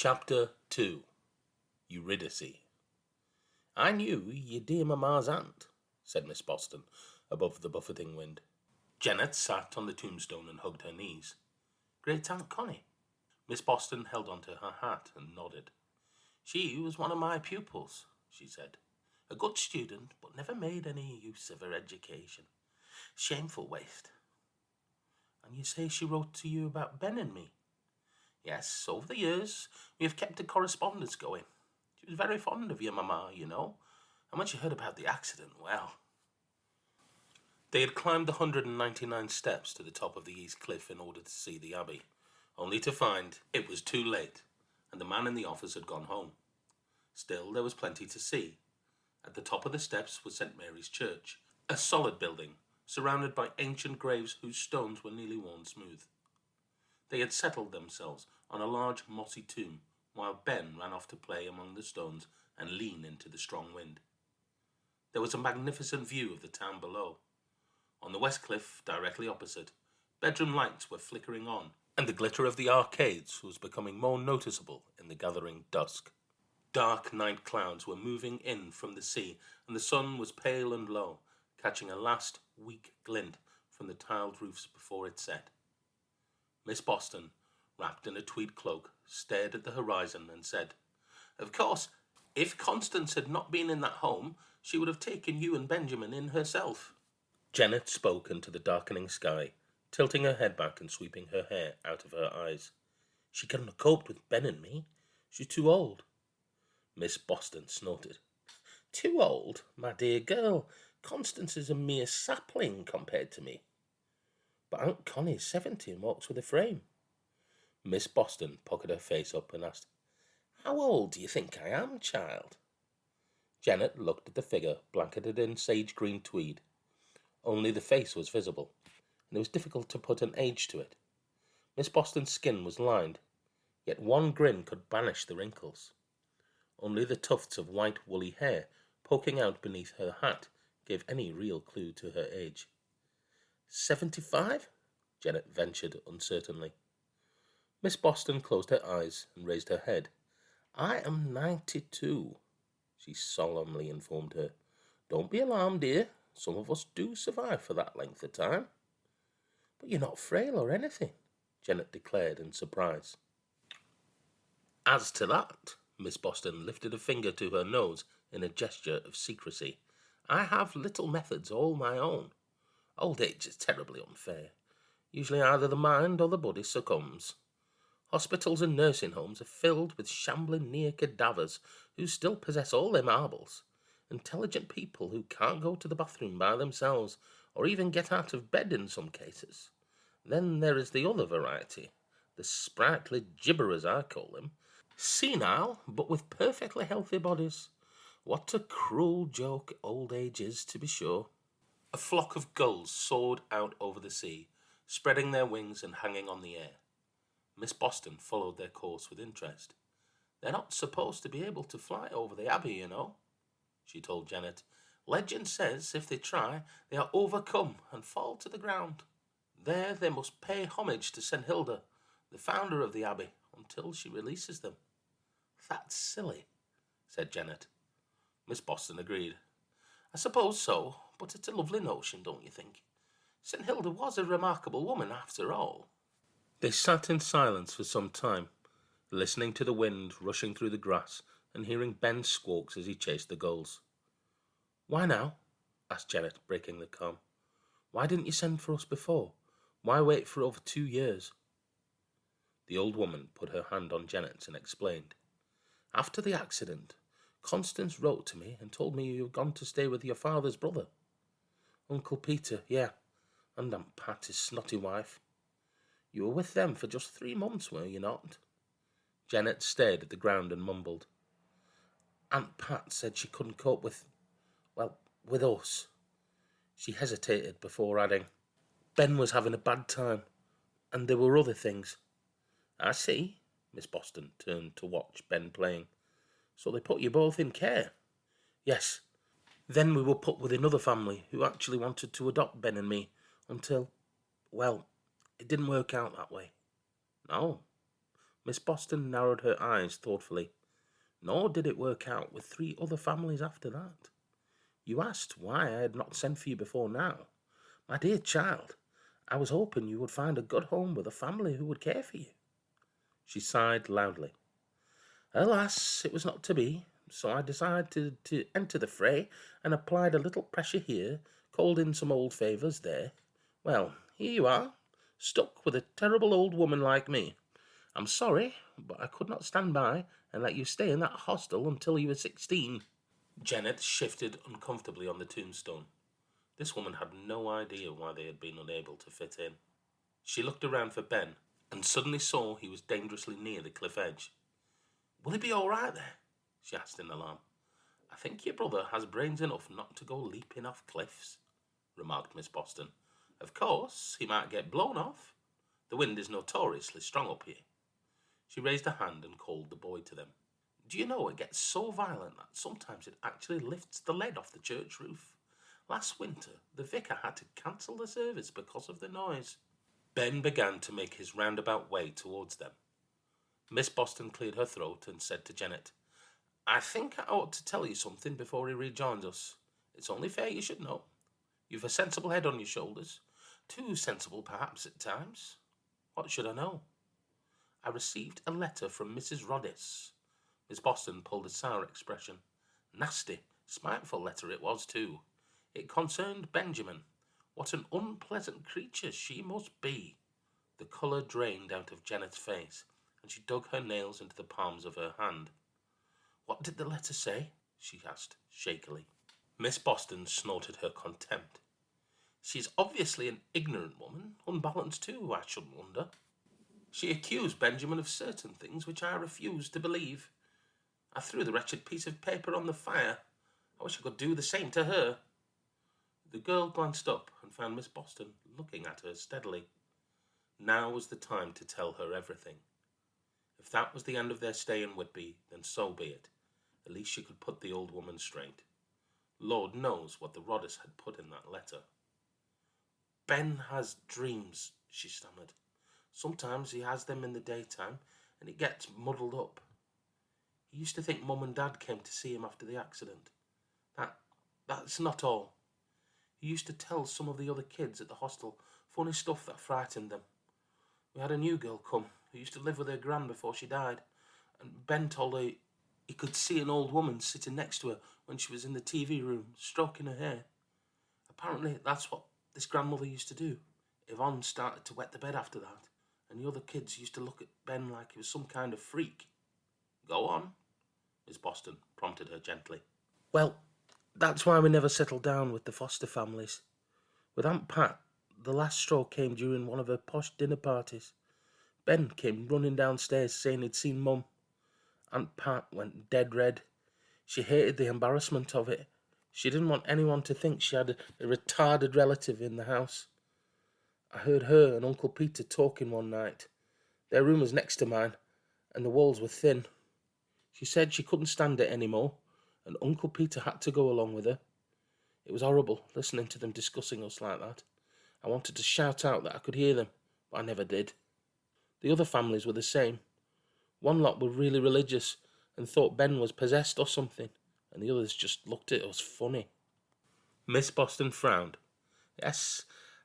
Chapter 2 Eurydice. "I knew your dear mamma's aunt," said Miss Boston, above the buffeting wind. Janet sat on the tombstone and hugged her knees. "Great Aunt Connie." Miss Boston held on to her hat and nodded. "She was one of my pupils," she said. "A good student, but never made any use of her education. Shameful waste." "And you say she wrote to you about Ben and me?" "Yes, over the years we have kept a correspondence going. She was very fond of your mamma, you know, and when she heard about the accident, well—" They had climbed the 199 steps to the top of the East Cliff in order to see the Abbey, only to find it was too late, and the man in the office had gone home. Still, there was plenty to see. At the top of the steps was St. Mary's Church, a solid building, surrounded by ancient graves whose stones were nearly worn smooth. They had settled themselves on a large mossy tomb, while Ben ran off to play among the stones and lean into the strong wind. There was a magnificent view of the town below. On the west cliff, directly opposite, bedroom lights were flickering on, and the glitter of the arcades was becoming more noticeable in the gathering dusk. Dark night clouds were moving in from the sea, and the sun was pale and low, catching a last weak glint from the tiled roofs before it set. Miss Boston, wrapped in a tweed cloak, stared at the horizon and said, "Of course, if Constance had not been in that home, she would have taken you and Benjamin in herself." Janet spoke into the darkening sky, tilting her head back and sweeping her hair out of her eyes. "She couldn't have coped with Ben and me. She's too old." Miss Boston snorted. "Too old, my dear girl. Constance is a mere sapling compared to me." "But Aunt Connie's 70 and walks with a frame." Miss Boston puckered her face up and asked, "How old do you think I am, child?" Janet looked at the figure, blanketed in sage-green tweed. Only the face was visible, and it was difficult to put an age to it. Miss Boston's skin was lined, yet one grin could banish the wrinkles. Only the tufts of white woolly hair poking out beneath her hat gave any real clue to her age. 75? Janet ventured uncertainly. Miss Boston closed her eyes and raised her head. "I am 92, she solemnly informed her. "Don't be alarmed, dear. Some of us do survive for that length of time." "But you're not frail or anything," Janet declared in surprise. "As to that," Miss Boston lifted a finger to her nose in a gesture of secrecy, "I have little methods all my own. Old age is terribly unfair. Usually either the mind or the body succumbs. Hospitals and nursing homes are filled with shambling near cadavers who still possess all their marbles. Intelligent people who can't go to the bathroom by themselves or even get out of bed in some cases. Then there is the other variety, the sprightly gibberers I call them, senile but with perfectly healthy bodies. What a cruel joke old age is, to be sure." A flock of gulls soared out over the sea, spreading their wings and hanging on the air. Miss Boston followed their course with interest. "They're not supposed to be able to fly over the Abbey, you know," she told Janet. "Legend says if they try, they are overcome and fall to the ground. There they must pay homage to St. Hilda, the founder of the Abbey, until she releases them." "That's silly," said Janet. Miss Boston agreed. "I suppose so, but it's a lovely notion, don't you think? St. Hilda was a remarkable woman, after all." They sat in silence for some time, listening to the wind rushing through the grass and hearing Ben's squawks as he chased the gulls. "Why now?" asked Janet, breaking the calm. "Why didn't you send for us before? Why wait for over 2 years?" The old woman put her hand on Janet's and explained. "After the accident, Constance wrote to me and told me you had gone to stay with your father's brother. Uncle Peter, yeah, and Aunt Pat, his snotty wife. You were with them for just 3 months, were you not?" Janet stared at the ground and mumbled. "Aunt Pat said she couldn't cope with us." She hesitated before adding, "Ben was having a bad time, and there were other things." "I see." Miss Boston turned to watch Ben playing. "So they put you both in care?" "Yes. Then we were put with another family who actually wanted to adopt Ben and me until, it didn't work out that way." "No." Miss Boston narrowed her eyes thoughtfully. Nor did it work out with 3 other families after that. You asked why I had not sent for you before now. My dear child, I was hoping you would find a good home with a family who would care for you. She sighed loudly. Alas, it was not to be, so I decided to enter the fray and applied a little pressure here, called in some old favours there. Well, here you are, stuck with a terrible old woman like me. I'm sorry, but I could not stand by and let you stay in that hostel until you were 16. Janet shifted uncomfortably on the tombstone. This woman had no idea why they had been unable to fit in. She looked around for Ben and suddenly saw he was dangerously near the cliff edge. Will he be all right there? She asked in alarm. I think your brother has brains enough not to go leaping off cliffs, remarked Miss Boston. Of course, he might get blown off. The wind is notoriously strong up here. She raised a hand and called the boy to them. Do you know it gets so violent that sometimes it actually lifts the lead off the church roof? Last winter, the vicar had to cancel the service because of the noise. Ben began to make his roundabout way towards them. Miss Boston cleared her throat and said to Janet, I think I ought to tell you something before he rejoins us. It's only fair you should know. You've a sensible head on your shoulders. Too sensible, perhaps, at times. What should I know? I received a letter from Mrs. Roddice. Miss Boston pulled a sour expression. Nasty, spiteful letter it was, too. It concerned Benjamin. What an unpleasant creature she must be. The colour drained out of Janet's face, and she dug her nails into the palms of her hand. What did the letter say? She asked, shakily. Miss Boston snorted her contempt. She's obviously an ignorant woman, unbalanced too, I shouldn't wonder. She accused Benjamin of certain things which I refused to believe. I threw the wretched piece of paper on the fire. I wish I could do the same to her. The girl glanced up and found Miss Boston looking at her steadily. Now was the time to tell her everything. If that was the end of their stay in Whitby, then so be it. At least she could put the old woman straight. Lord knows what the Roddice had put in that letter. Ben has dreams, she stammered. Sometimes he has them in the daytime, and it gets muddled up. He used to think Mum and Dad came to see him after the accident. That's not all. He used to tell some of the other kids at the hostel funny stuff that frightened them. We had a new girl come who used to live with her gran before she died, and Ben told her he could see an old woman sitting next to her when she was in the TV room, stroking her hair. Apparently that's what this grandmother used to do. Yvonne started to wet the bed after that, and the other kids used to look at Ben like he was some kind of freak. Go on, Miss Boston prompted her gently. Well, that's why we never settled down with the foster families. With Aunt Pat, the last straw came during one of her posh dinner parties. Ben came running downstairs saying he'd seen Mum. Aunt Pat went dead red. She hated the embarrassment of it. She didn't want anyone to think she had a retarded relative in the house. I heard her and Uncle Peter talking one night. Their room was next to mine, and the walls were thin. She said she couldn't stand it anymore, and Uncle Peter had to go along with her. It was horrible, listening to them discussing us like that. I wanted to shout out that I could hear them, but I never did. The other families were the same. One lot were really religious and thought Ben was possessed or something, and the others just looked at us funny. Miss Boston frowned. Yes,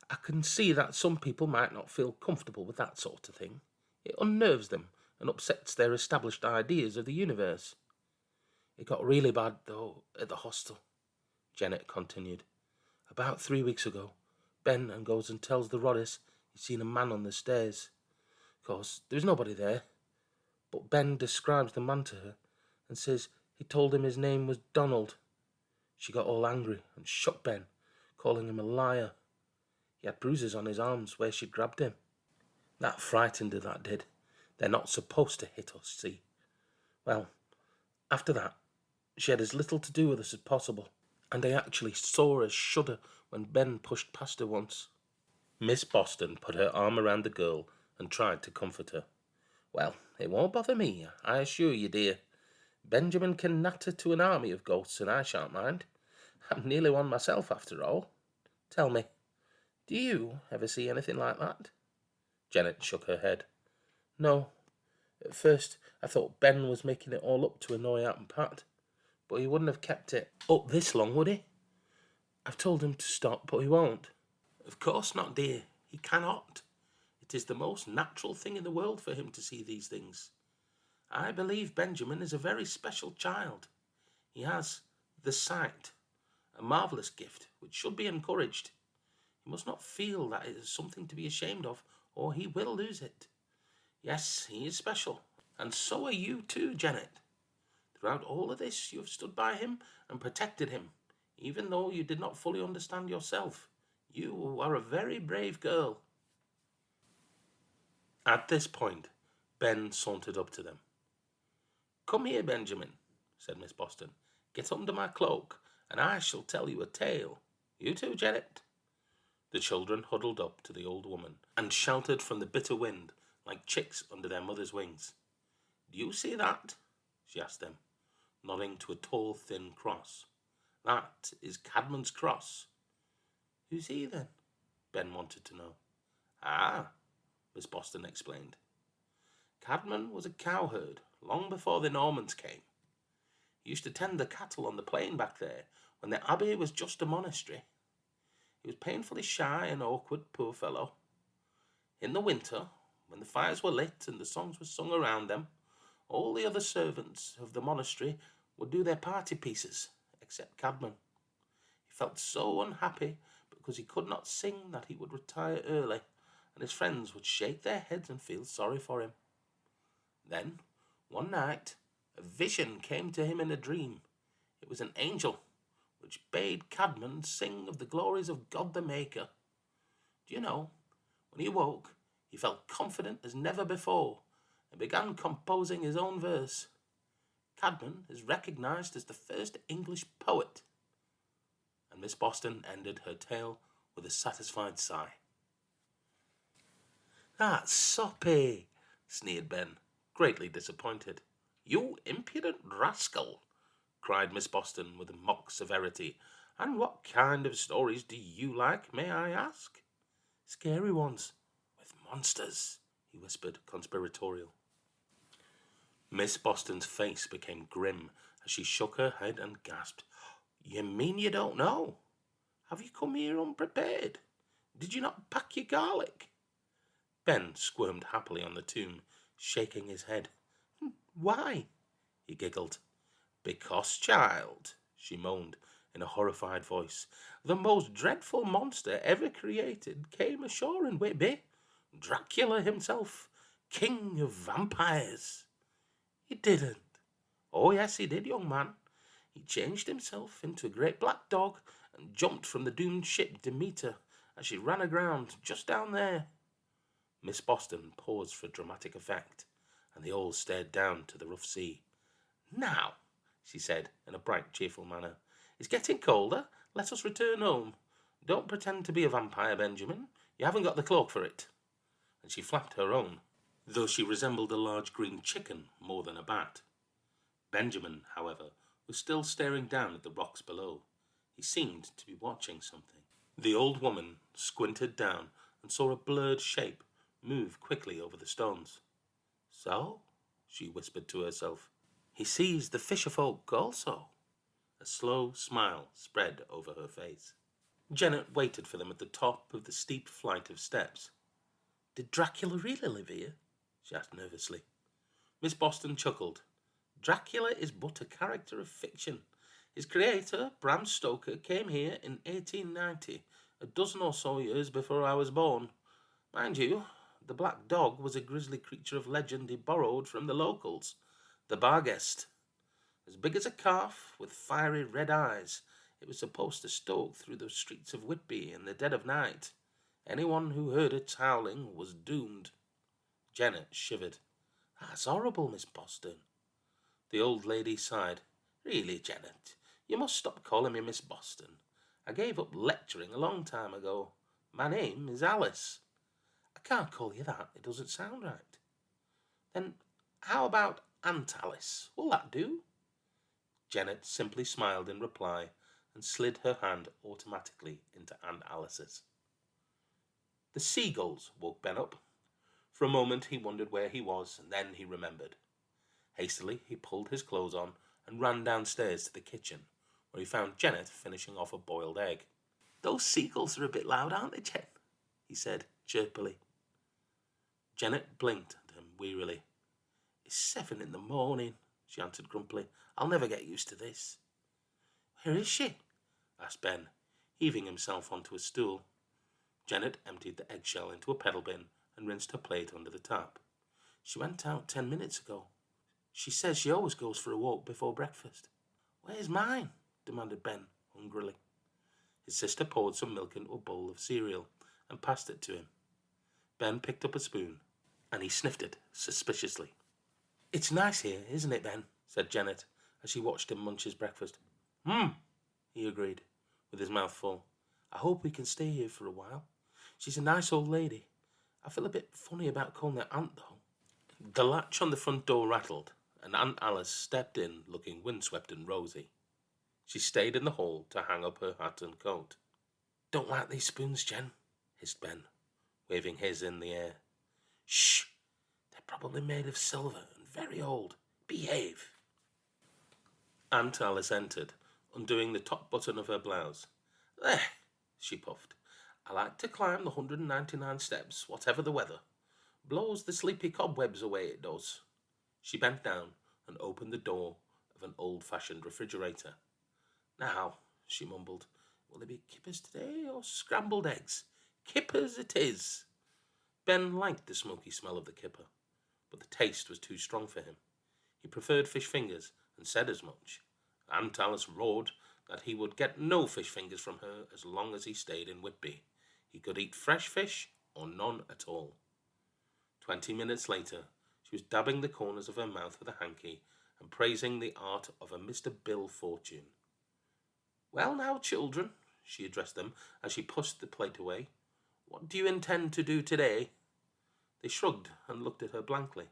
I can see that some people might not feel comfortable with that sort of thing. It unnerves them and upsets their established ideas of the universe. It got really bad, though, at the hostel, Janet continued. About 3 weeks ago, Ben goes and tells the Roddice he's seen a man on the stairs. Of course, there's nobody there, but Ben describes the man to her and says he told him his name was Donald. She got all angry and shook Ben, calling him a liar. He had bruises on his arms where she'd grabbed him. That frightened her, that did. They're not supposed to hit us, see? Well, after that, she had as little to do with us as possible, and I actually saw her shudder when Ben pushed past her once. Miss Boston put her arm around the girl and tried to comfort her. Well, it won't bother me, I assure you, dear. Benjamin can natter to an army of ghosts, and I shan't mind. I'm nearly one myself, after all. Tell me, do you ever see anything like that? Janet shook her head. No, At first, I thought Ben was making it all up to annoy Aunt Pat, but he wouldn't have kept it up this long, would he? I've told him to stop, but he won't. Of course not, dear. He cannot. It is the most natural thing in the world for him to see these things. I believe Benjamin is a very special child. He has the sight, a marvellous gift which should be encouraged. He must not feel that it is something to be ashamed of, or he will lose it. Yes, he is special, and so are you too, Janet. Throughout all of this, you have stood by him and protected him, even though you did not fully understand yourself. You are a very brave girl. At this point, Ben sauntered up to them. Come here, Benjamin, said Miss Boston. Get under my cloak, and I shall tell you a tale. You too, Janet. The children huddled up to the old woman and shouted from the bitter wind like chicks under their mother's wings. Do you see that? She asked them, nodding to a tall, thin cross. That is Cadman's cross. Who's he, then? Ben wanted to know. Ah, Miss Boston explained. Cadman was a cowherd long before the Normans came. He used to tend the cattle on the plain back there when the abbey was just a monastery. He was painfully shy and awkward, poor fellow. In the winter, when the fires were lit and the songs were sung around them, all the other servants of the monastery would do their party pieces, except Cadman. He felt so unhappy because he could not sing that he would retire early, and his friends would shake their heads and feel sorry for him. Then, one night, a vision came to him in a dream. It was an angel, which bade Cadman sing of the glories of God the Maker. Do you know, when he awoke, he felt confident as never before, and began composing his own verse. Cadman is recognized as the first English poet. And Miss Boston ended her tale with a satisfied sigh. That's soppy, sneered Ben, greatly disappointed. You impudent rascal, cried Miss Boston with mock severity. And what kind of stories do you like, may I ask? Scary ones, with monsters, he whispered, conspiratorial. Miss Boston's face became grim as she shook her head and gasped. You mean you don't know? Have you come here unprepared? Did you not pack your garlic? Ben squirmed happily on the tomb, shaking his head. Why? He giggled. Because, child, she moaned in a horrified voice, the most dreadful monster ever created came ashore in Whitby. Dracula himself, king of vampires. He didn't. Oh, yes, he did, young man. He changed himself into a great black dog and jumped from the doomed ship Demeter as she ran aground just down there. Miss Boston paused for dramatic effect, and they all stared down to the rough sea. Now, she said in a bright, cheerful manner, it's getting colder. Let us return home. Don't pretend to be a vampire, Benjamin. You haven't got the cloak for it. And she flapped her own, though she resembled a large green chicken more than a bat. Benjamin, however, was still staring down at the rocks below. He seemed to be watching something. The old woman squinted down and saw a blurred shape move quickly over the stones. So, she whispered to herself, he sees the fisherfolk also. A slow smile spread over her face. Janet waited for them at the top of the steep flight of steps. Did Dracula really live here? She asked nervously. Miss Boston chuckled. Dracula is but a character of fiction. His creator, Bram Stoker, came here in 1890, a dozen or so years before I was born. Mind you, the black dog was a grisly creature of legend he borrowed from the locals, the Barghest. As big as a calf, with fiery red eyes, it was supposed to stalk through the streets of Whitby in the dead of night. Anyone who heard its howling was doomed. Janet shivered. That's horrible, Miss Boston. The old lady sighed. Really, Janet, you must stop calling me Miss Boston. I gave up lecturing a long time ago. My name is Alice. I can't call you that. It doesn't sound right. Then how about Aunt Alice? Will that do? Janet simply smiled in reply and slid her hand automatically into Aunt Alice's. The seagulls woke Ben up. For a moment he wondered where he was, and then he remembered. Hastily he pulled his clothes on and ran downstairs to the kitchen, where he found Janet finishing off a boiled egg. "Those seagulls are a bit loud, aren't they, Jen?" he said chirpily. Janet blinked at him wearily. "It's 7 in the morning," she answered grumpily. "I'll never get used to this." "Where is she?" asked Ben, heaving himself onto a stool. Janet emptied the eggshell into a pedal bin and rinsed her plate under the tap. "She went out 10 minutes ago. She says she always goes for a walk before breakfast." "Where's mine?" demanded Ben hungrily. His sister poured some milk into a bowl of cereal and passed it to him. Ben picked up a spoon, and he sniffed it suspiciously. "It's nice here, isn't it, Ben?" said Janet, as she watched him munch his breakfast. He agreed, with his mouth full. "I hope we can stay here for a while. She's a nice old lady. I feel a bit funny about calling her Aunt, though." The latch on the front door rattled, and Aunt Alice stepped in, looking windswept and rosy. She stayed in the hall to hang up her hat and coat. "Don't like these spoons, Jen," hissed Ben, waving his in the air. "Shh! They're probably made of silver and very old. Behave." Aunt Alice entered, undoing the top button of her blouse. "There," she puffed. "I like to climb the 199 steps, whatever the weather. Blows the sleepy cobwebs away, it does." She bent down and opened the door of an old-fashioned refrigerator. "Now," she mumbled, "will there be kippers today or scrambled eggs? Kippers it is." Ben liked the smoky smell of the kipper, but the taste was too strong for him. He preferred fish fingers and said as much. Aunt Alice roared that he would get no fish fingers from her as long as he stayed in Whitby. He could eat fresh fish or none at all. 20 minutes later, she was dabbing the corners of her mouth with a hanky and praising the art of a Mr. Bill Fortune. "Well now, children," she addressed them as she pushed the plate away, "what do you intend to do today?" They shrugged and looked at her blankly.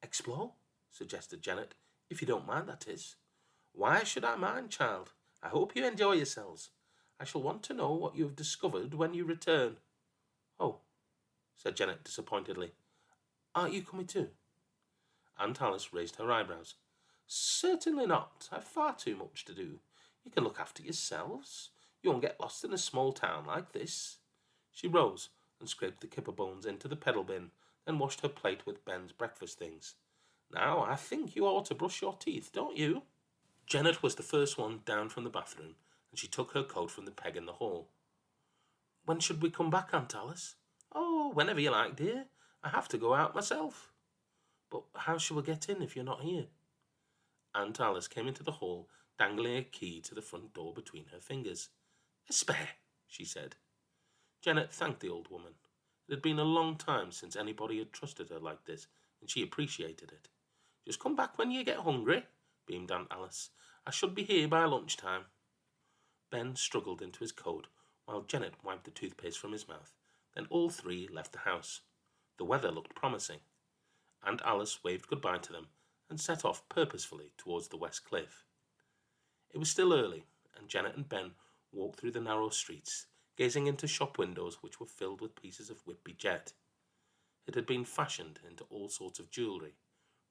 "Explore," suggested Janet, "if you don't mind, that is." "Why should I mind, child? I hope you enjoy yourselves. I shall want to know what you have discovered when you return." "Oh," said Janet disappointedly. "Aren't you coming too?" Aunt Alice raised her eyebrows. "Certainly not. I've far too much to do. You can look after yourselves. You won't get lost in a small town like this." She rose and scraped the kipper bones into the pedal bin, then washed her plate with Ben's breakfast things. "Now, I think you ought to brush your teeth, don't you?" Janet was the first one down from the bathroom, and she took her coat from the peg in the hall. "When should we come back, Aunt Alice?" "Oh, whenever you like, dear. I have to go out myself." "But how shall we get in if you're not here?" Aunt Alice came into the hall, dangling a key to the front door between her fingers. "A spare," she said. Janet thanked the old woman. It had been a long time since anybody had trusted her like this, and she appreciated it. "Just come back when you get hungry," beamed Aunt Alice. "I should be here by lunchtime." Ben struggled into his coat, while Janet wiped the toothpaste from his mouth. Then all three left the house. The weather looked promising. Aunt Alice waved goodbye to them and set off purposefully towards the west cliff. It was still early, and Janet and Ben walked through the narrow streets, gazing into shop windows which were filled with pieces of Whitby jet. It had been fashioned into all sorts of jewellery,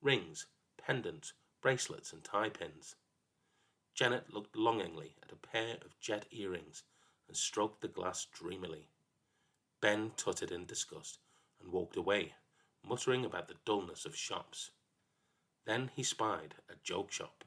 rings, pendants, bracelets and tie pins. Janet looked longingly at a pair of jet earrings and stroked the glass dreamily. Ben tutted in disgust and walked away, muttering about the dullness of shops. Then he spied a joke shop.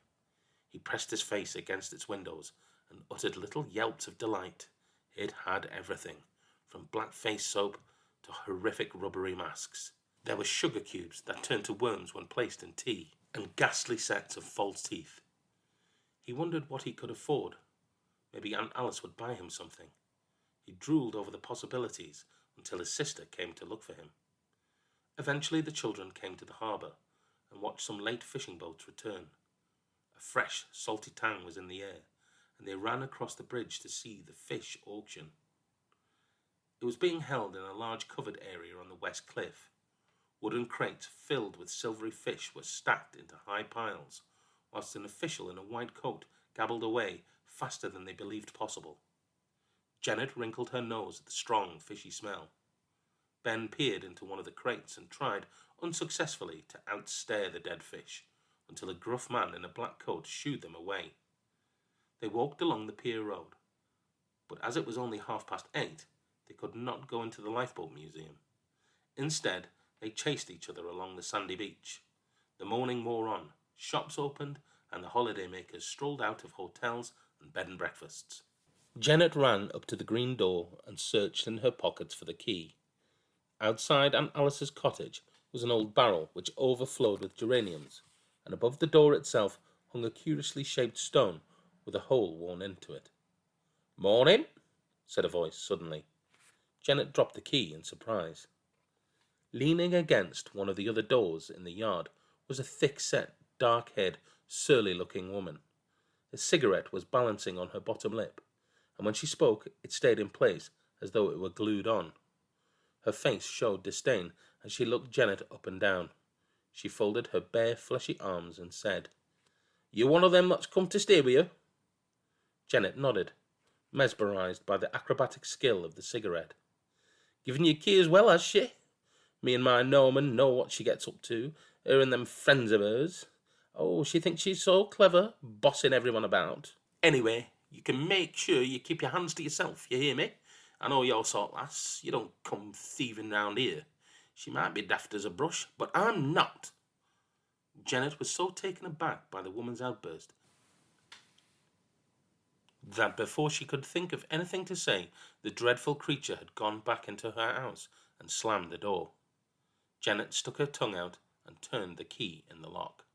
He pressed his face against its windows and uttered little yelps of delight. It had everything, from black face soap to horrific rubbery masks. There were sugar cubes that turned to worms when placed in tea, and ghastly sets of false teeth. He wondered what he could afford. Maybe Aunt Alice would buy him something. He drooled over the possibilities until his sister came to look for him. Eventually the children came to the harbour and watched some late fishing boats return. A fresh, salty tang was in the air, and they ran across the bridge to see the fish auction. It was being held in a large covered area on the west cliff. Wooden crates filled with silvery fish were stacked into high piles, whilst an official in a white coat gabbled away faster than they believed possible. Janet wrinkled her nose at the strong, fishy smell. Ben peered into one of the crates and tried, unsuccessfully, to outstare the dead fish, until a gruff man in a black coat shooed them away. They walked along the pier road, but as it was only 8:30, they could not go into the lifeboat museum. Instead, they chased each other along the sandy beach. The morning wore on, shops opened, and the holidaymakers strolled out of hotels and bed and breakfasts. Janet ran up to the green door and searched in her pockets for the key. Outside Aunt Alice's cottage was an old barrel which overflowed with geraniums, and above the door itself hung a curiously shaped stone with a hole worn into it. "Morning," said a voice suddenly. Janet dropped the key in surprise. Leaning against one of the other doors in the yard was a thick-set, dark-haired, surly-looking woman. A cigarette was balancing on her bottom lip, and when she spoke it stayed in place as though it were glued on. Her face showed disdain as she looked Janet up and down. She folded her bare, fleshy arms and said, "You one of them that's come to stay with you?" Janet nodded, mesmerised by the acrobatic skill of the cigarette. "Giving you key as well, has she? Me and my Norman know what she gets up to, her and them friends of hers. Oh, she thinks she's so clever, bossing everyone about. Anyway, you can make sure you keep your hands to yourself, you hear me? I know your sort, lass. You don't come thieving round here. She might be daft as a brush, but I'm not." Janet was so taken aback by the woman's outburst that before she could think of anything to say, the dreadful creature had gone back into her house and slammed the door. Janet stuck her tongue out and turned the key in the lock.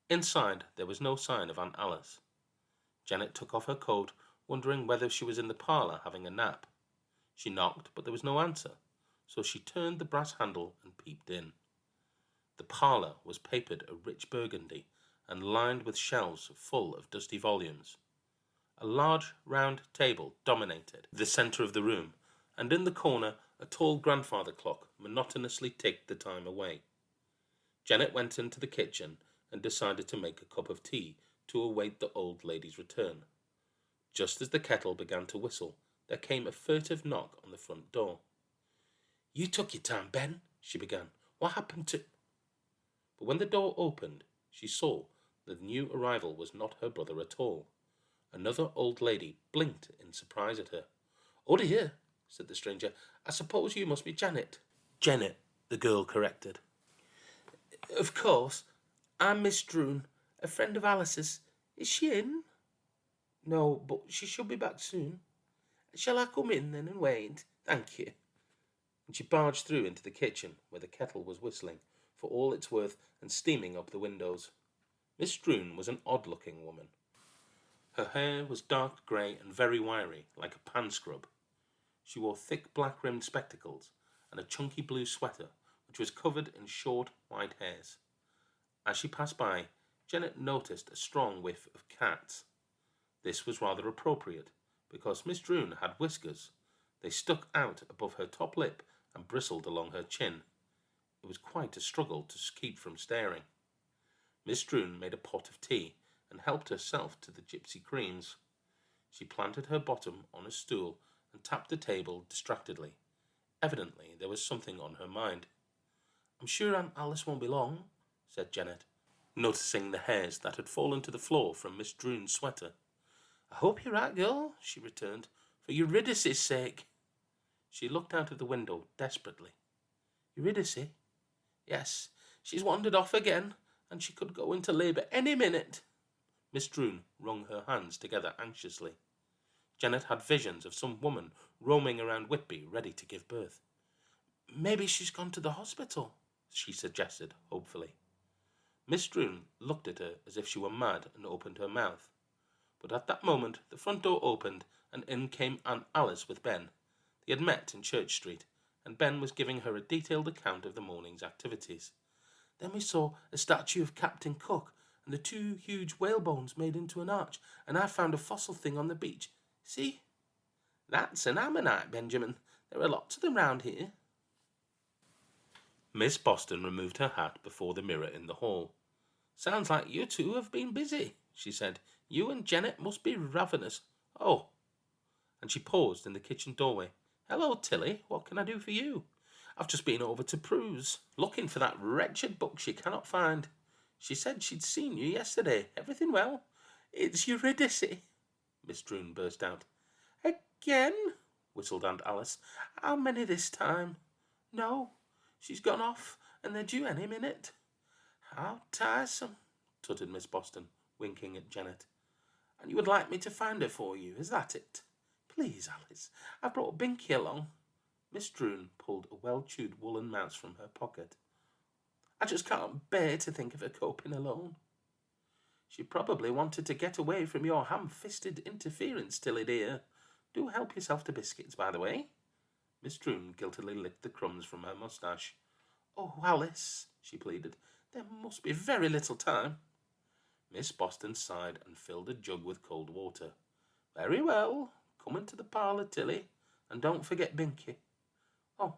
Inside there was no sign of Aunt Alice. Janet took off her coat, wondering whether she was in the parlour having a nap. She knocked, but there was no answer, so she turned the brass handle and peeped in. The parlour was papered a rich burgundy and lined with shelves full of dusty volumes. A large round table dominated the centre of the room, and in the corner a tall grandfather clock monotonously ticked the time away. Janet went into the kitchen and decided to make a cup of tea to await the old lady's return. Just as the kettle began to whistle, there came a furtive knock on the front door. "You took your time, Ben," she began. "What happened to—" But when the door opened, she saw that the new arrival was not her brother at all. Another old lady blinked in surprise at her. "Oh dear," said the stranger. "I suppose you must be Janet." "Janet," the girl corrected. "Of course. I'm Miss Droon, a friend of Alice's. Is she in?" "No, but she should be back soon." "Shall I come in then and wait? Thank you." And she barged through into the kitchen, where the kettle was whistling for all it's worth and steaming up the windows. Miss Droon was an odd-looking woman. Her hair was dark grey and very wiry, like a pan scrub. She wore thick black-rimmed spectacles and a chunky blue sweater, which was covered in short white hairs. As she passed by, Janet noticed a strong whiff of cats. This was rather appropriate, because Miss Droon had whiskers. They stuck out above her top lip and bristled along her chin. It was quite a struggle to keep from staring. Miss Droon made a pot of tea and helped herself to the gypsy creams. She planted her bottom on a stool and tapped the table distractedly. Evidently there was something on her mind. "I'm sure Aunt Alice won't be long," said Janet, noticing the hairs that had fallen to the floor from Miss Droon's sweater. "I hope you're right, girl," she returned, "for Eurydice's sake." She looked out of the window desperately. "Eurydice? Yes, she's wandered off again, and she could go into labour any minute." Miss Droon wrung her hands together anxiously. Janet had visions of some woman roaming around Whitby ready to give birth. "Maybe she's gone to the hospital," she suggested hopefully. Miss Droon looked at her as if she were mad and opened her mouth. But at that moment the front door opened and in came Aunt Alice with Ben. They had met in Church Street, and Ben was giving her a detailed account of the morning's activities. "Then we saw a statue of Captain Cook and the two huge whale bones made into an arch, and I found a fossil thing on the beach. See? That's an ammonite, Benjamin. There are lots of them round here." Miss Boston removed her hat before the mirror in the hall. "Sounds like you two have been busy," she said. "You and Janet must be ravenous. Oh!" And she paused in the kitchen doorway. "Hello, Tilly. What can I do for you?" I've just been over to Prue's, looking for that wretched book she cannot find. She said she'd seen you yesterday. Everything well? It's Eurydice, Miss Droon burst out. Again? Whistled Aunt Alice. How many this time? No, she's gone off, and they're due any minute. How tiresome, tutted Miss Boston, winking at Janet. And you would like me to find her for you, is that it? Please, Alice, I've brought Binky along. Miss Droon pulled a well-chewed woolen mouse from her pocket. I just can't bear to think of her coping alone. She probably wanted to get away from your ham-fisted interference, Tilly dear. Do help yourself to biscuits, by the way. Miss Droon guiltily licked the crumbs from her moustache. Oh, Alice, she pleaded, there must be very little time. Miss Boston sighed and filled a jug with cold water. Very well, come into the parlour, Tilly, and don't forget Binky. Oh,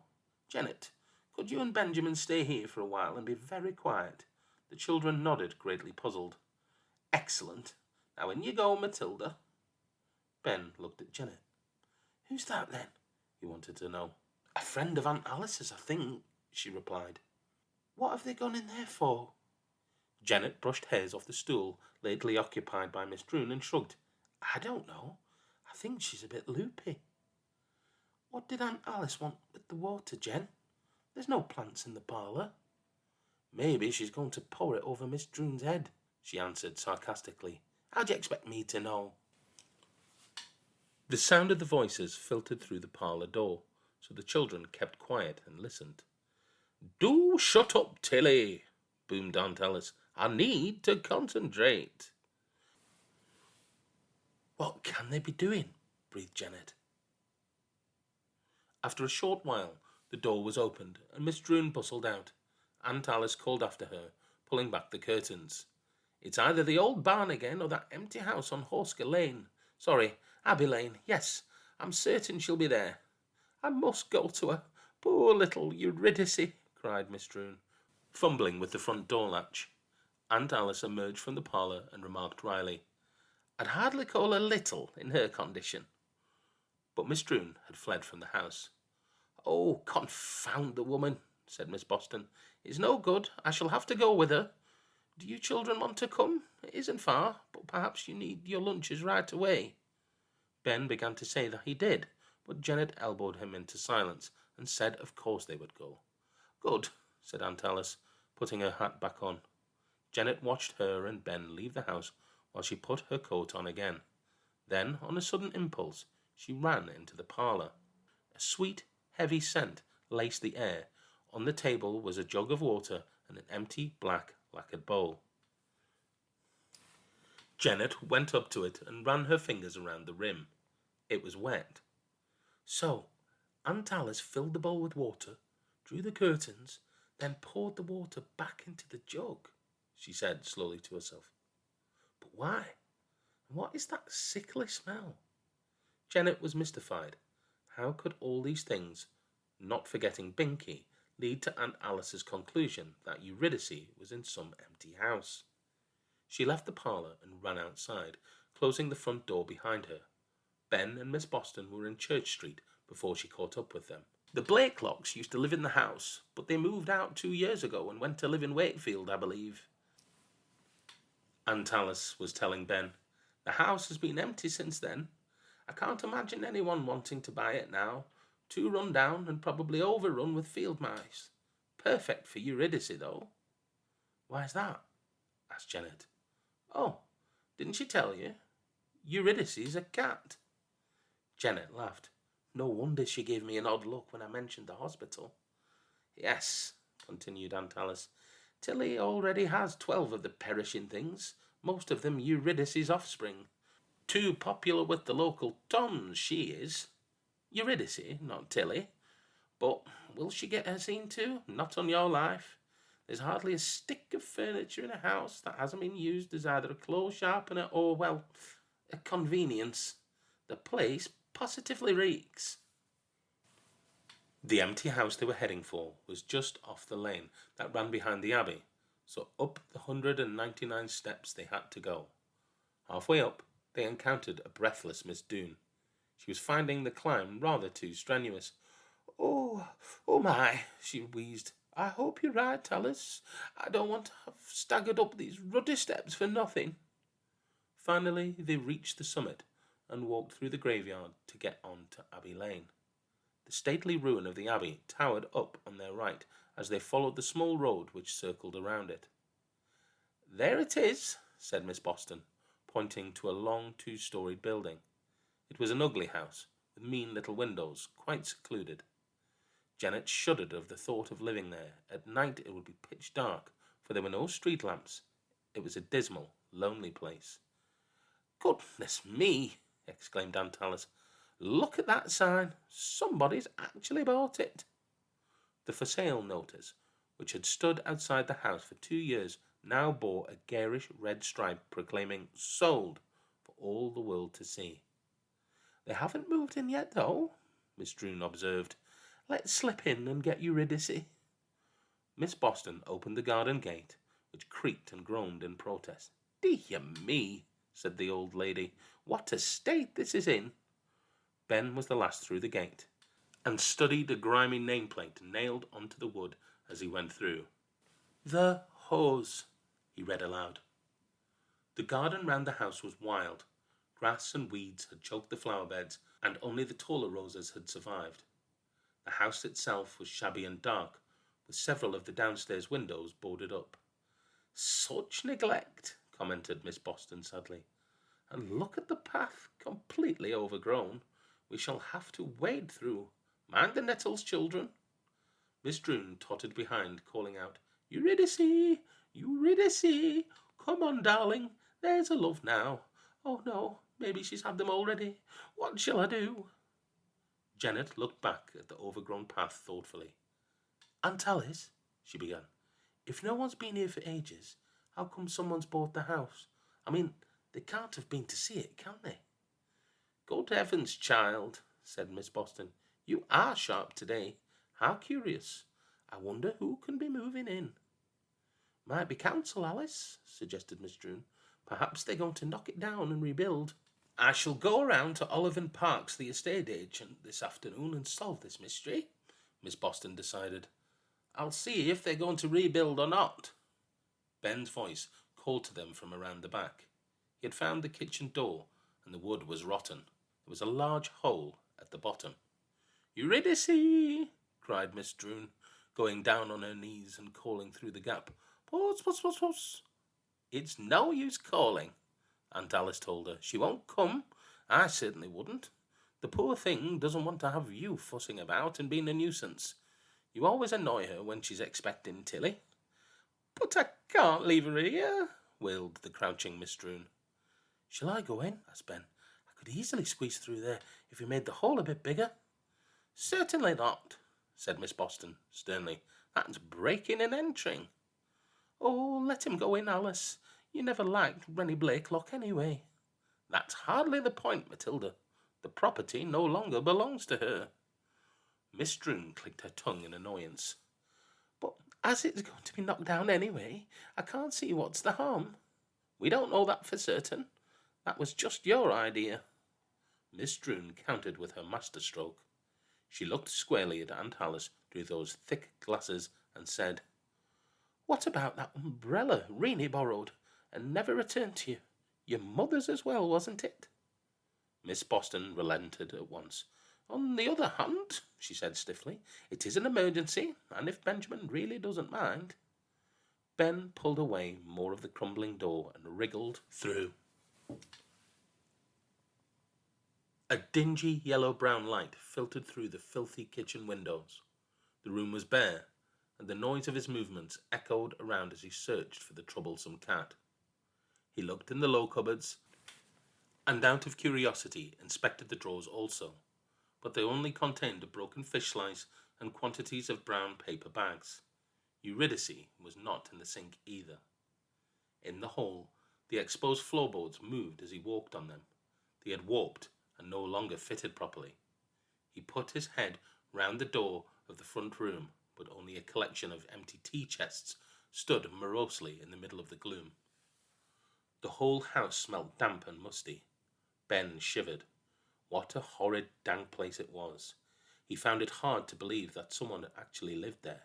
Janet, could you and Benjamin stay here for a while and be very quiet? The children nodded, greatly puzzled. Excellent. Now in you go, Matilda. Ben looked at Janet. Who's that, then? He wanted to know. A friend of Aunt Alice's, I think, she replied. What have they gone in there for? Janet brushed hairs off the stool lately occupied by Miss Droon and shrugged. I don't know. I think she's a bit loopy. What did Aunt Alice want with the water, Jen? There's no plants in the parlour. Maybe she's going to pour it over Miss Droon's head, she answered sarcastically. How do you expect me to know? The sound of the voices filtered through the parlour door, so the children kept quiet and listened. Do shut up, Tilly, boomed Aunt Alice. I need to concentrate. What can they be doing? Breathed Janet. After a short while, the door was opened, and Miss Droon bustled out. Aunt Alice called after her, pulling back the curtains. It's either the old barn again or that empty house on Horsker Lane. Sorry, Abbey Lane. Yes, I'm certain she'll be there. I must go to her. Poor little Eurydice, cried Miss Droon, fumbling with the front door latch. Aunt Alice emerged from the parlour and remarked wryly, I'd hardly call her little in her condition. But Miss Droon had fled from the house. Oh, confound the woman, said Miss Boston. It's no good. I shall have to go with her. Do you children want to come? It isn't far, but perhaps you need your lunches right away. Ben began to say that he did, but Janet elbowed him into silence and said of course they would go. Good, said Aunt Alice, putting her hat back on. Janet watched her and Ben leave the house while she put her coat on again. Then, on a sudden impulse, she ran into the parlour. A sweet, heavy scent laced the air. On the table was a jug of water and an empty, black, lacquered bowl. Janet went up to it and ran her fingers around the rim. It was wet. So, Aunt Alice filled the bowl with water, drew the curtains, then poured the water back into the jug, she said slowly to herself. But why? And what is that sickly smell? Janet was mystified. How could all these things, not forgetting Binky, lead to Aunt Alice's conclusion that Eurydice was in some empty house? She left the parlour and ran outside, closing the front door behind her. Ben and Miss Boston were in Church Street before she caught up with them. The Blakelocks used to live in the house, but they moved out 2 years ago and went to live in Wakefield, I believe. Aunt Alice was telling Ben. The house has been empty since then. I can't imagine anyone wanting to buy it now. Too run down and probably overrun with field mice. Perfect for Eurydice, though. Why's that? Asked Janet. Oh, didn't she tell you? Eurydice's a cat. Janet laughed. No wonder she gave me an odd look when I mentioned the hospital. Yes, continued Aunt Alice, Tilly already has 12 of the perishing things, most of them Eurydice's offspring. Too popular with the local Toms, she is. Eurydice, not Tilly. But will she get her scene too? Not on your life. There's hardly a stick of furniture in a house that hasn't been used as either a clothes sharpener or, well, a convenience. The place positively reeks. The empty house they were heading for was just off the lane that ran behind the abbey, so up the 199 steps they had to go. Halfway up, they encountered a breathless Miss Doone. She was finding the climb rather too strenuous. Oh, oh my, she wheezed. I hope you're right, Alice. I don't want to have staggered up these ruddy steps for nothing. Finally, they reached the summit and walked through the graveyard to get on to Abbey Lane. The stately ruin of the abbey towered up on their right as they followed the small road which circled around it. There it is, said Miss Boston, pointing to a long two-storied building. It was an ugly house, with mean little windows, quite secluded. Janet shuddered of the thought of living there. At night it would be pitch dark, for there were no street lamps. It was a dismal, lonely place. Goodness me, exclaimed Aunt Alice. Look at that sign. Somebody's actually bought it. The for sale notice, which had stood outside the house for 2 years, now bore a garish red stripe proclaiming sold for all the world to see. They haven't moved in yet, though, Miss Droon observed. Let's slip in and get Eurydice. Miss Boston opened the garden gate, which creaked and groaned in protest. Dear me, said the old lady, what a state this is in. Ben was the last through the gate, and studied a grimy nameplate nailed onto the wood as he went through. The hose, he read aloud. The garden round the house was wild. Grass and weeds had choked the flower beds, and only the taller roses had survived. The house itself was shabby and dark, with several of the downstairs windows boarded up. Such neglect, commented Miss Boston sadly. And look at the path, completely overgrown. We shall have to wade through. Mind the nettles, children. Miss Droon tottered behind, calling out, Eurydice! Eurydice! Come on, darling. There's a love now. Oh, no, maybe she's had them already. What shall I do? Janet looked back at the overgrown path thoughtfully. Aunt Alice, she began, if no one's been here for ages, how come someone's bought the house? I mean, they can't have been to see it, can they? Good heavens, child, said Miss Boston. You are sharp today. How curious. I wonder who can be moving in. Might be council, Alice, suggested Miss Droon. Perhaps they're going to knock it down and rebuild. I shall go around to Oliphant Parks, the estate agent, this afternoon and solve this mystery, Miss Boston decided. I'll see if they're going to rebuild or not. Ben's voice called to them from around the back. He had found the kitchen door, and the wood was rotten. There was a large hole at the bottom. Eurydice! Cried Miss Droon, going down on her knees and calling through the gap. Puss, puss, puss, puss. It's no use calling, Aunt Alice told her. She won't come. I certainly wouldn't. The poor thing doesn't want to have you fussing about and being a nuisance. You always annoy her when she's expecting Tilly. But I can't leave her here, wailed the crouching Miss Droon. Shall I go in? Asked Ben. I could easily squeeze through there if you made the hole a bit bigger. Certainly not, said Miss Boston sternly. That's breaking and entering. Oh, let him go in, Alice. You never liked Rennie Blakelock anyway. That's hardly the point, Matilda. The property no longer belongs to her. Miss Droon clicked her tongue in annoyance. But as it's going to be knocked down anyway, I can't see what's the harm. We don't know that for certain. That was just your idea. Miss Droon countered with her masterstroke. She looked squarely at Aunt Alice through those thick glasses and said, What about that umbrella Rennie borrowed and never returned to you? Your mother's as well, wasn't it? Miss Boston relented at once. On the other hand, she said stiffly, it is an emergency, and if Benjamin really doesn't mind. Ben pulled away more of the crumbling door and wriggled through. A dingy yellow-brown light filtered through the filthy kitchen windows. The room was bare, and the noise of his movements echoed around as he searched for the troublesome cat. He looked in the low cupboards, and out of curiosity inspected the drawers also, but they only contained a broken fish slice and quantities of brown paper bags. Eurydice was not in the sink either. In the hall, the exposed floorboards moved as he walked on them. They had warped and no longer fitted properly. He put his head round the door of the front room, but only a collection of empty tea chests stood morosely in the middle of the gloom. The whole house smelt damp and musty. Ben shivered. What a horrid, dank place it was. He found it hard to believe that someone actually lived there.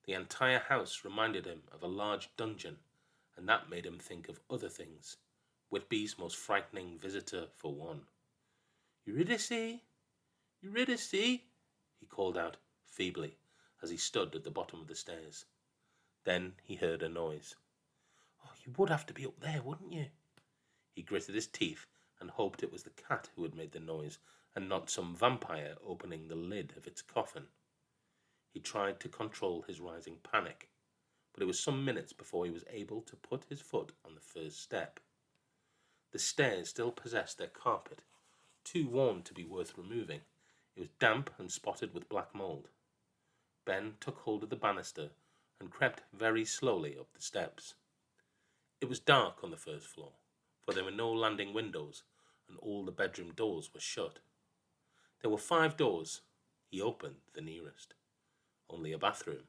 The entire house reminded him of a large dungeon, and that made him think of other things. Whitby's most frightening visitor, for one. "Eurydice! Eurydice!" he called out feebly as he stood at the bottom of the stairs. Then he heard a noise. "Oh, you would have to be up there, wouldn't you?" He gritted his teeth and hoped it was the cat who had made the noise and not some vampire opening the lid of its coffin. He tried to control his rising panic, but it was some minutes before he was able to put his foot on the first step. The stairs still possessed their carpet, too worn to be worth removing. It was damp and spotted with black mould. Ben took hold of the banister and crept very slowly up the steps. It was dark on the first floor, for there were no landing windows and all the bedroom doors were shut. There were 5 doors. He opened the nearest. Only a bathroom.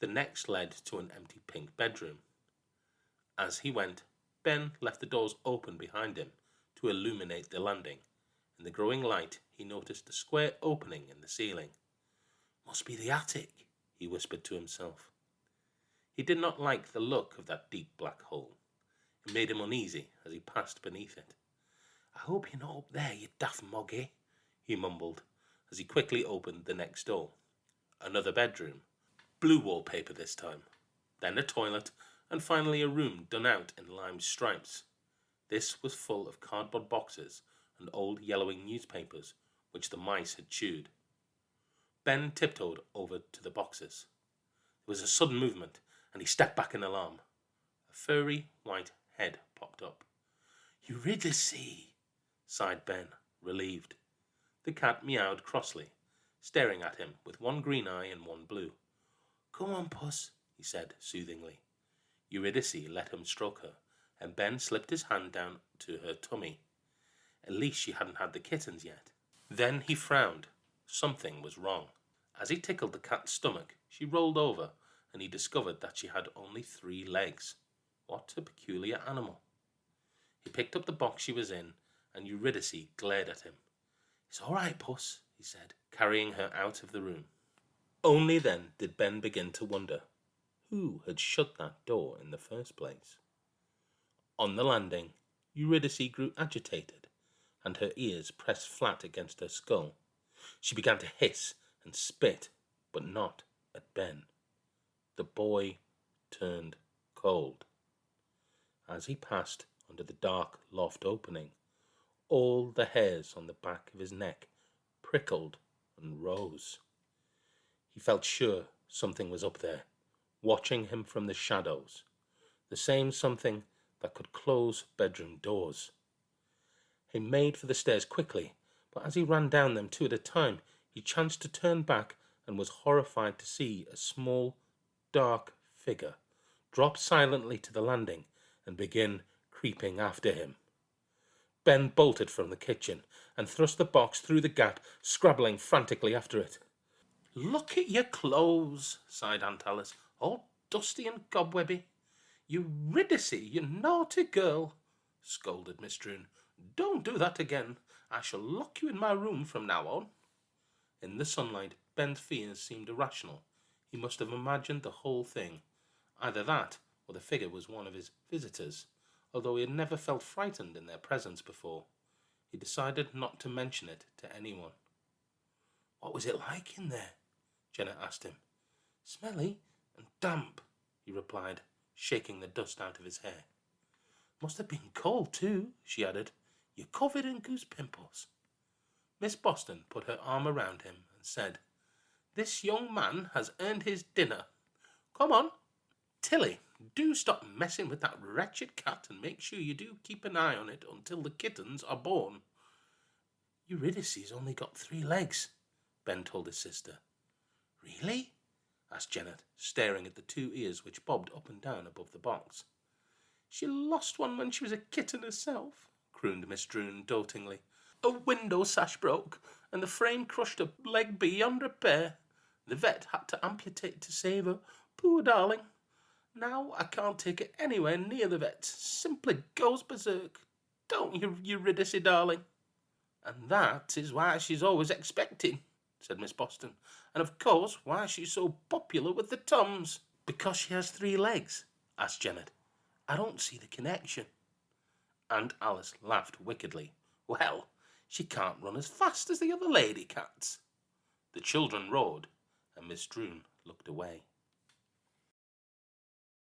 The next led to an empty pink bedroom. As he went, Ben left the doors open behind him to illuminate the landing. In the growing light, he noticed a square opening in the ceiling. "Must be the attic," he whispered to himself. He did not like the look of that deep black hole. It made him uneasy as he passed beneath it. "I hope you're not up there, you daft moggy," he mumbled as he quickly opened the next door. Another bedroom. Blue wallpaper this time. Then a toilet, and finally a room done out in lime stripes. This was full of cardboard boxes and old yellowing newspapers, which the mice had chewed. Ben tiptoed over to the boxes. There was a sudden movement, and he stepped back in alarm. A furry white head popped up. "Eurydice!" sighed Ben, relieved. The cat meowed crossly, staring at him with one green eye and one blue. "Come on, puss," he said soothingly. Eurydice let him stroke her, and Ben slipped his hand down to her tummy. At least she hadn't had the kittens yet. Then he frowned. Something was wrong. As he tickled the cat's stomach, she rolled over, and he discovered that she had only 3 legs. What a peculiar animal. He picked up the box she was in, and Eurydice glared at him. "It's all right, puss," he said, carrying her out of the room. Only then did Ben begin to wonder who had shut that door in the first place. On the landing, Eurydice grew agitated, and her ears pressed flat against her skull. She began to hiss and spit, but not at Ben. The boy turned cold. As he passed under the dark loft opening, all the hairs on the back of his neck prickled and rose. He felt sure something was up there, watching him from the shadows, the same something that could close bedroom doors. He made for the stairs quickly, but as he ran down them 2 at a time, he chanced to turn back and was horrified to see a small, dark figure drop silently to the landing and begin creeping after him. Ben bolted from the kitchen and thrust the box through the gap, scrabbling frantically after it. "Look at your clothes," sighed Aunt Alice, "all dusty and cobwebby." "Eurydice, you naughty girl," scolded Miss Droon. "Don't do that again. I shall lock you in my room from now on." In the sunlight, Ben's fears seemed irrational. He must have imagined the whole thing. Either that, or the figure was one of his visitors, although he had never felt frightened in their presence before. He decided not to mention it to anyone. "What was it like in there?" Jenna asked him. "Smelly and damp," he replied, shaking the dust out of his hair. "Must have been cold too," she added. "You're covered in goose pimples." Miss Boston put her arm around him and said, "This young man has earned his dinner. Come on, Tilly, do stop messing with that wretched cat and make sure you do keep an eye on it until the kittens are born." "Eurydice's only got 3 legs," Ben told his sister. "Really?" asked Janet, staring at the 2 ears which bobbed up and down above the box. "She lost one when she was a kitten herself," crooned Miss Droon dotingly. "A window sash broke, and the frame crushed a leg beyond repair. The vet had to amputate to save her. Poor darling. Now I can't take her anywhere near the vet. Simply goes berserk. Don't you, Eurydice, darling? And that is why she's always expecting. said Miss Boston. "And of course, why she's so popular with the Toms." "Because she has 3 legs?" asked Janet. "I don't see the connection." Aunt Alice laughed wickedly. "Well, she can't run as fast as the other lady cats." The children roared, and Miss Droon looked away.